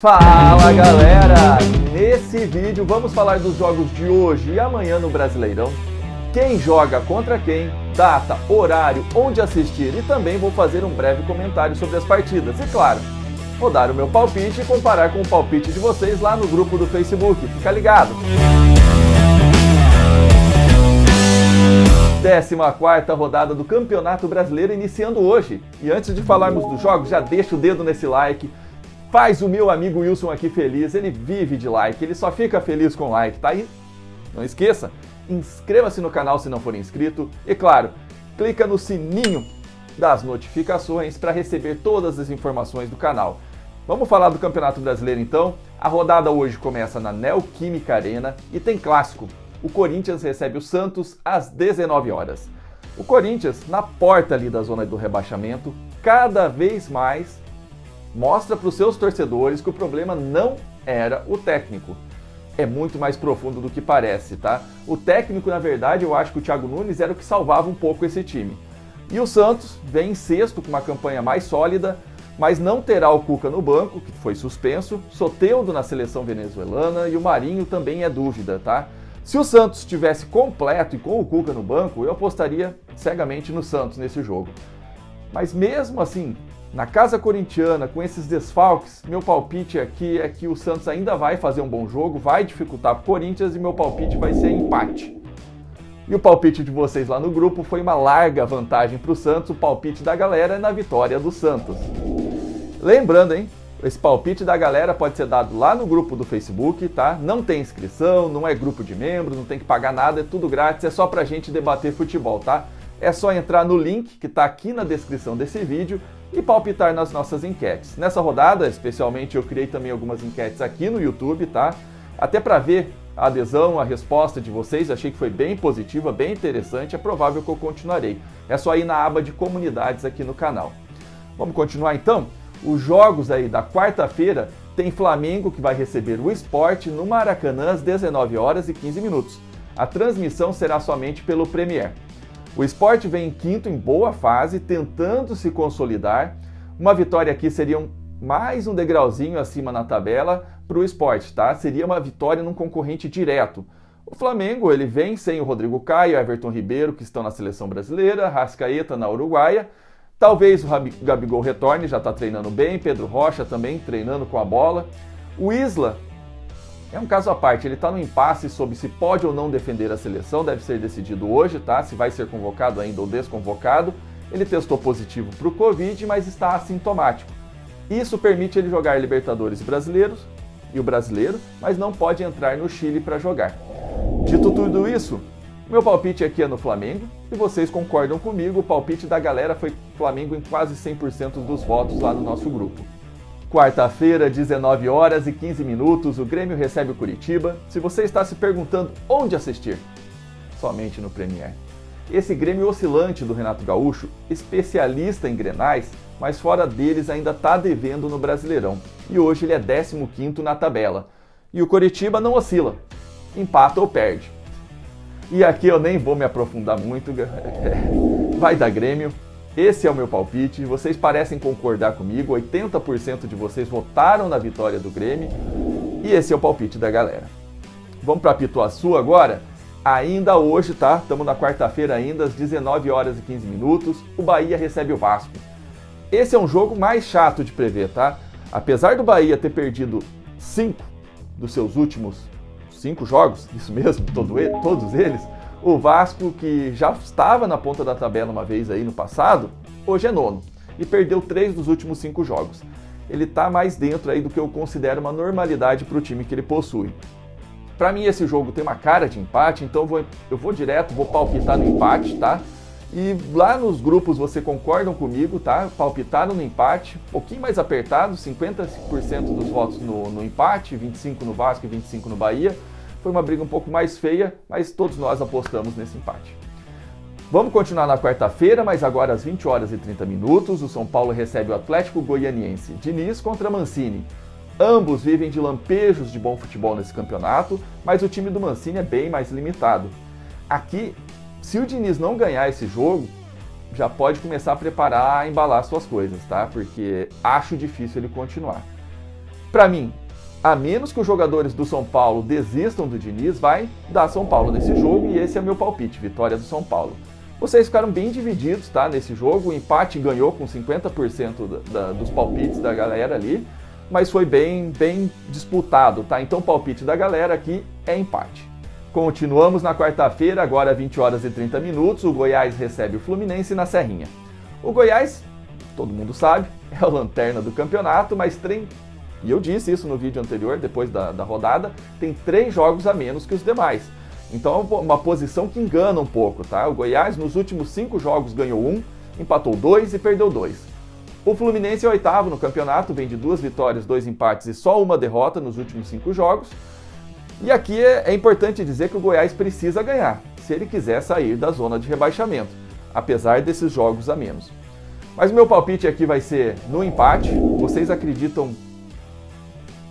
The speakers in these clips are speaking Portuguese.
Fala galera! Nesse vídeo vamos falar dos jogos de hoje e amanhã no Brasileirão, quem joga contra quem, data, horário, onde assistir e também vou fazer um breve comentário sobre as partidas e claro, vou dar o meu palpite e comparar com o palpite de vocês lá no grupo do Facebook, fica ligado! 14ª rodada do Campeonato Brasileiro iniciando hoje e antes de falarmos dos jogos já deixa o dedo nesse like. Faz o meu amigo Wilson aqui feliz, ele vive de like, ele só fica feliz com like, tá aí? Não esqueça, inscreva-se no canal se não for inscrito e claro, clica no sininho das notificações para receber todas as informações do canal. Vamos falar do Campeonato Brasileiro então? A rodada hoje começa na Neoquímica Arena e tem clássico. O Corinthians recebe o Santos às 19 horas. O Corinthians, na porta ali da zona do rebaixamento, cada vez mais mostra para os seus torcedores que o problema não era o técnico. É muito mais profundo do que parece, tá? O técnico, na verdade, eu acho que o Thiago Nunes era o que salvava um pouco esse time. E o Santos vem em sexto com uma campanha mais sólida, mas não terá o Cuca no banco, que foi suspenso, Soteldo na seleção venezuelana e o Marinho também é dúvida, tá? Se o Santos estivesse completo e com o Cuca no banco, eu apostaria cegamente no Santos nesse jogo. Mas mesmo assim, na casa corintiana, com esses desfalques, meu palpite aqui é que o Santos ainda vai fazer um bom jogo, vai dificultar para o Corinthians e meu palpite vai ser empate. E o palpite de vocês lá no grupo foi uma larga vantagem para o Santos, o palpite da galera é na vitória do Santos. Lembrando, hein? Esse palpite da galera pode ser dado lá no grupo do Facebook, tá? Não tem inscrição, não é grupo de membros, não tem que pagar nada, é tudo grátis, é só pra gente debater futebol, tá? É só entrar no link que está aqui na descrição desse vídeo e palpitar nas nossas enquetes. Nessa rodada, especialmente, eu criei também algumas enquetes aqui no YouTube, tá? Até para ver a adesão, a resposta de vocês, achei que foi bem positiva, bem interessante, é provável que eu continuarei. É só ir na aba de comunidades aqui no canal. Vamos continuar então? Os jogos aí da quarta-feira tem Flamengo que vai receber o Sport no Maracanã às 19 horas e 15 minutos. A transmissão será somente pelo Premier. O Sport vem em quinto, em boa fase, tentando se consolidar. Uma vitória aqui seria mais um degrauzinho acima na tabela para o Sport, tá? Seria uma vitória num concorrente direto. O Flamengo, ele vem sem o Rodrigo Caio, Everton Ribeiro, que estão na seleção brasileira, Arrascaeta na Uruguaia. Talvez o Gabigol retorne, já está treinando bem, Pedro Rocha também treinando com a bola. O Isla é um caso à parte, ele está no impasse sobre se pode ou não defender a seleção, deve ser decidido hoje, tá? Se vai ser convocado ainda ou desconvocado. Ele testou positivo para o Covid, mas está assintomático. Isso permite ele jogar Libertadores brasileiros e o brasileiro, mas não pode entrar no Chile para jogar. Dito tudo isso, meu palpite aqui é no Flamengo, e vocês concordam comigo, o palpite da galera foi Flamengo em quase 100% dos votos lá no nosso grupo. Quarta-feira, 19 horas e 15 minutos, o Grêmio recebe o Curitiba. Se você está se perguntando onde assistir, somente no Premier. Esse Grêmio oscilante do Renato Gaúcho, especialista em grenais, mas fora deles ainda está devendo no Brasileirão. E hoje ele é 15º na tabela. E o Curitiba não oscila, empata ou perde. E aqui eu nem vou me aprofundar muito, vai dar Grêmio. Esse é o meu palpite, vocês parecem concordar comigo, 80% de vocês votaram na vitória do Grêmio e esse é o palpite da galera. Vamos para Pituaçu agora? Ainda hoje, tá? Estamos na quarta-feira ainda, às 19 horas e 15 minutos, o Bahia recebe o Vasco. Esse é um jogo mais chato de prever, tá? Apesar do Bahia ter perdido 5 dos seus últimos 5 jogos, isso mesmo, todos eles, o Vasco, que já estava na ponta da tabela uma vez aí no passado, hoje é nono e perdeu 3 dos últimos 5 jogos. Ele está mais dentro aí do que eu considero uma normalidade para o time que ele possui. Para mim esse jogo tem uma cara de empate, então eu vou direto, vou palpitar no empate, tá? E lá nos grupos você concordam comigo, tá? Palpitaram no empate, um pouquinho mais apertado, 50% dos votos no empate, 25 no Vasco e 25 no Bahia. Foi uma briga um pouco mais feia, mas todos nós apostamos nesse empate. Vamos continuar na quarta-feira, mas agora às 20 horas e 30 minutos, o São Paulo recebe o Atlético Goianiense. Diniz contra Mancini. Ambos vivem de lampejos de bom futebol nesse campeonato, mas o time do Mancini é bem mais limitado. Aqui, se o Diniz não ganhar esse jogo, já pode começar a preparar, a embalar suas coisas, tá? Porque acho difícil ele continuar. Para mim, a menos que os jogadores do São Paulo desistam do Diniz, vai dar São Paulo nesse jogo e esse é meu palpite, vitória do São Paulo. Vocês ficaram bem divididos, tá, nesse jogo, o empate ganhou com 50% dos palpites da galera ali, mas foi bem disputado, tá? Então o palpite da galera aqui é empate. Continuamos na quarta-feira, agora 20 horas e 30 minutos, o Goiás recebe o Fluminense na Serrinha. O Goiás, todo mundo sabe, é a lanterna do campeonato, mas e eu disse isso no vídeo anterior, depois da rodada, tem 3 jogos a menos que os demais. Então é uma posição que engana um pouco, tá? O Goiás nos últimos 5 jogos ganhou 1, empatou 2 e perdeu 2. O Fluminense é 8º no campeonato, vem de 2 vitórias, 2 empates e só 1 derrota nos últimos 5 jogos. E aqui é importante dizer que o Goiás precisa ganhar, se ele quiser sair da zona de rebaixamento, apesar desses jogos a menos. Mas o meu palpite aqui vai ser no empate. Vocês acreditam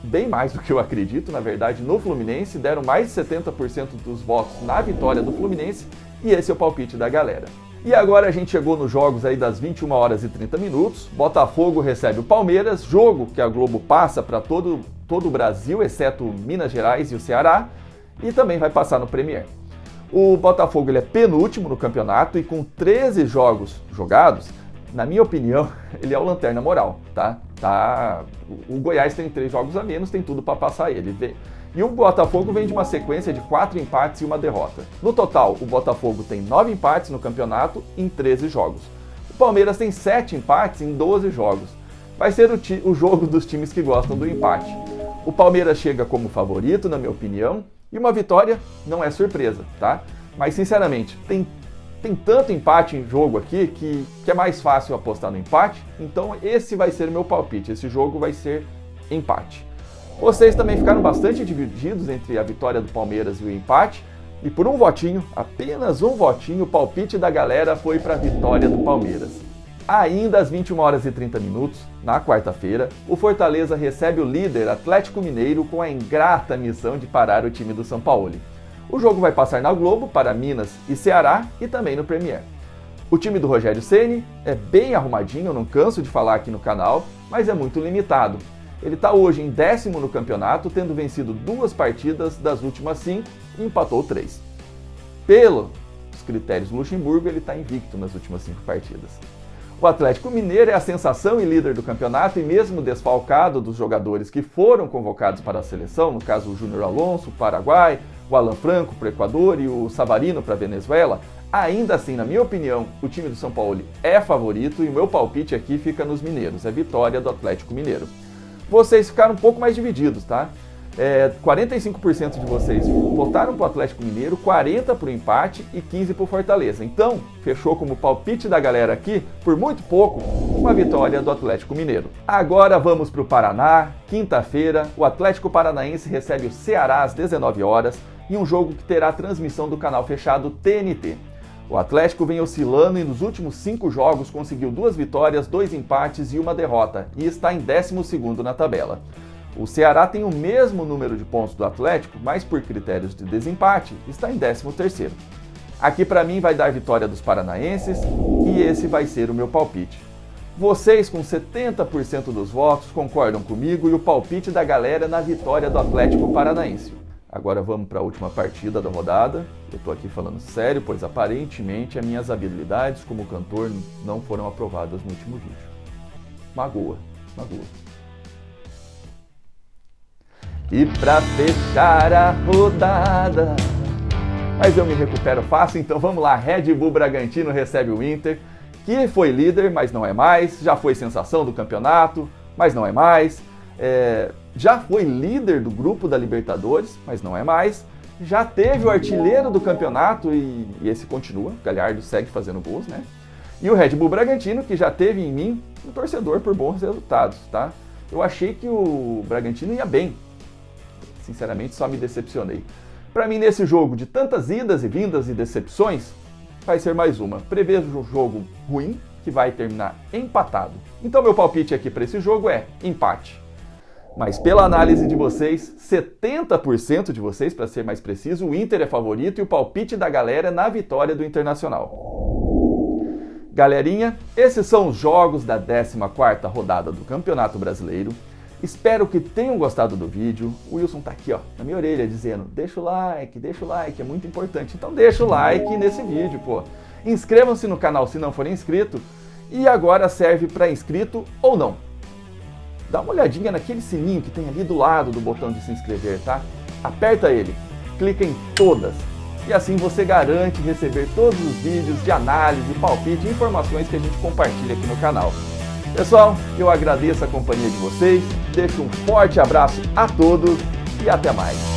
bem mais do que eu acredito, na verdade, no Fluminense, deram mais de 70% dos votos na vitória do Fluminense e esse é o palpite da galera. E agora a gente chegou nos jogos aí das 21 horas e 30 minutos, Botafogo recebe o Palmeiras, jogo que a Globo passa para todo o Brasil, exceto Minas Gerais e o Ceará, e também vai passar no Premier. O Botafogo ele é penúltimo no campeonato e com 13 jogos jogados, na minha opinião, ele é o lanterna moral, tá? O Goiás tem 3 jogos a menos, tem tudo para passar ele. E o Botafogo vem de uma sequência de 4 empates e 1 derrota. No total, o Botafogo tem 9 empates no campeonato em 13 jogos. O Palmeiras tem 7 empates em 12 jogos. Vai ser o jogo dos times que gostam do empate. O Palmeiras chega como favorito, na minha opinião, e uma vitória não é surpresa, tá? Mas, sinceramente, tem tanto empate em jogo aqui que é mais fácil apostar no empate, então esse vai ser o meu palpite, esse jogo vai ser empate. Vocês também ficaram bastante divididos entre a vitória do Palmeiras e o empate, e por um votinho, apenas um votinho, o palpite da galera foi para a vitória do Palmeiras. Ainda às 21 horas e 30 minutos, na quarta-feira, o Fortaleza recebe o líder Atlético Mineiro com a ingrata missão de parar o time do Sampaoli. O jogo vai passar na Globo para Minas e Ceará e também no Premier. O time do Rogério Ceni é bem arrumadinho, eu não canso de falar aqui no canal, mas é muito limitado. Ele está hoje em 10º no campeonato, tendo vencido 2 partidas das últimas 5 e empatou 3. Pelos critérios Luxemburgo, ele está invicto nas últimas 5 partidas. O Atlético Mineiro é a sensação e líder do campeonato e mesmo desfalcado dos jogadores que foram convocados para a seleção, no caso o Júnior Alonso, Paraguai, o Alan Franco para o Equador e o Savarino para a Venezuela, ainda assim, na minha opinião, o time do São Paulo é favorito e o meu palpite aqui fica nos mineiros, é vitória do Atlético Mineiro. Vocês ficaram um pouco mais divididos, tá? 45% de vocês votaram para o Atlético Mineiro, 40% para o empate e 15% para o Fortaleza. Então, fechou como palpite da galera aqui, por muito pouco, uma vitória do Atlético Mineiro. Agora vamos para o Paraná. Quinta-feira, o Atlético Paranaense recebe o Ceará às 19 horas em um jogo que terá transmissão do canal fechado TNT. O Atlético vem oscilando e nos últimos 5 jogos conseguiu 2 vitórias, 2 empates e 1 derrota e está em 12º na tabela. O Ceará tem o mesmo número de pontos do Atlético, mas por critérios de desempate, está em 13º. Aqui para mim vai dar vitória dos paranaenses e esse vai ser o meu palpite. Vocês com 70% dos votos concordam comigo e o palpite da galera na vitória do Atlético Paranaense. Agora vamos para a última partida da rodada. Eu estou aqui falando sério, pois aparentemente as minhas habilidades como cantor não foram aprovadas no último vídeo. Magoa. E para fechar a rodada, mas eu me recupero fácil, então vamos lá. Red Bull Bragantino recebe o Inter, que foi líder, mas não é mais, já foi sensação do campeonato, mas não é mais, já foi líder do grupo da Libertadores, mas não é mais, já teve o artilheiro do campeonato e esse continua, Galhardo segue fazendo gols, né? E o Red Bull Bragantino, que já teve em mim um torcedor por bons resultados, tá? Eu achei que o Bragantino ia bem, sinceramente só me decepcionei. Para mim, nesse jogo de tantas idas e vindas e decepções, vai ser mais uma. Prevejo um jogo ruim, que vai terminar empatado. Então meu palpite aqui para esse jogo é empate. Mas pela análise de vocês, 70% de vocês, para ser mais preciso, o Inter é favorito e o palpite da galera é na vitória do Internacional. Galerinha, esses são os jogos da 14ª rodada do Campeonato Brasileiro. Espero que tenham gostado do vídeo. O Wilson tá aqui, ó, na minha orelha, dizendo: deixa o like, é muito importante. Então deixa o like nesse vídeo, pô. Inscrevam-se no canal se não forem inscritos. E agora serve para inscrito ou não. Dá uma olhadinha naquele sininho que tem ali do lado do botão de se inscrever, tá? Aperta ele, clica em todas. E assim você garante receber todos os vídeos de análise, palpite e informações que a gente compartilha aqui no canal. Pessoal, eu agradeço a companhia de vocês, deixo um forte abraço a todos e até mais.